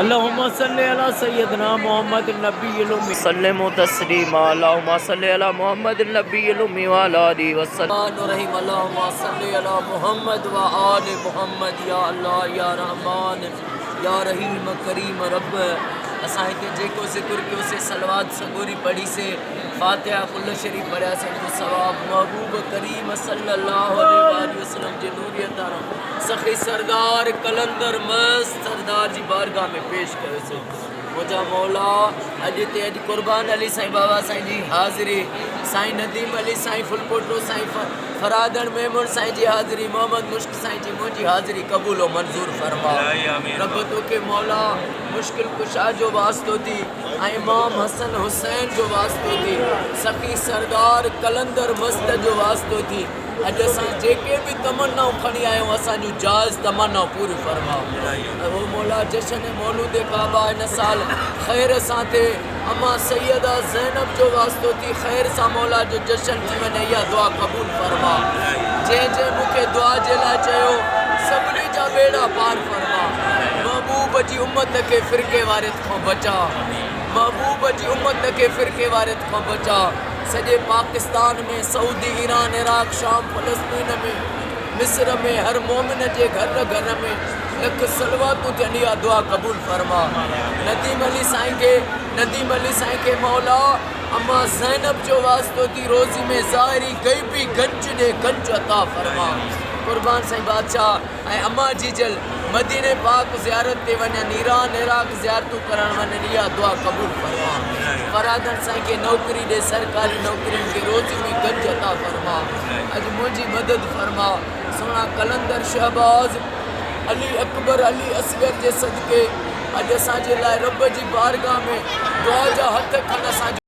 अल्लाहुम्मा सल्ली अला सय्यदना मोहम्मद नबील उम्मी सल्लमु तस्लीमा अल्लाहुम्मा सल्ली अला मोहम्मद नबील उम्मी व अला आलिहि वसल्लम रहीम अल्लाहुम्मा सल्ली अला मोहम्मद व आलि मोहम्मद या अल्लाह या रहमान या रहीम करीम रब असां हिते जेको ज़िक्र कयो से सलवात सगोरी पढ़ी से फातिहा कुल शरीफ पढ़िया से जो सवाब महबूब करीम सल्लल्लाहु अलैहि वसल्लम जे नूरियत सखी सरदार कलंदर मस्त सरदार जी बारगाह में पेश कयो से मुझा मौला अॼु ते अॼु कुर्बान अली साईं बाबा साईं जी हाज़िरी साईं नदीम अली साईं फुलपोटो साईं फरादन मेमून साईं जी हाज़िरी मोहम्मद मुश्क साईं जी मुझी हाज़िरी कबूल व मंजूर फरमा रब तोखे मौला मुश्किल कुशा जो वास्तो थी इमाम हसन हुसैन जो वास्तो थी सखी सरदार कलंदर मस्त जो वास्तो थी अॼु असां जेके भी तमन्नाऊं खणी आहियूं असांजूं जायज़ तमन्नाऊं पूरी फरमा ओ मौला जश्न मौलूद काबा इन साल ख़ैर सां थे अम्मा सैयदा ज़ैनब जो वास्तो थी ख़ैर सां मौला जो जश्न थी वञे इहा दुआ क़बूल फरमा जंहिं मूंखे दुआ जे लाइ चयो सभिनी जा बेड़ा पार फरमा महबूब जी उम्मत के फ़िरके वारित खां बचा महबूब जी उम्मत के फ़िरके वारित खां बचा सॼे पाकिस्तान में सऊदी ईरान इराक शाम फ़लस्तीन में मिस्र में हर मोमिन जे घर घर में लख सलवातूं थियनि इहा दुआ क़बूल फरमा नदीम अली साईं के मौला अम्मा ज़ैनब जो वास्तो थी रोज़ी में ज़ाहिरी गैबी गंज ॾे गंज अता फरमा कुर्बान साईं बादशाह ऐं अम्मा जी जल मदीने पाक ज़ियारत ते वञनि ईरान इराक ज़ियारतूं करण वञनि इहा दुआ क़बूल फरमा फरादन साईं खे नौकरी ॾे सरकारी नौकरियुनि खे रोज़ी में गंज अता फरमा अॼु मुंहिंजी मदद फरमा सोना कलंदर शहबाज अली अकबर अली असगर जे सदके अॼु असांजे लाइ रब जी बारगाह में दुआ जा हथ खण असांजो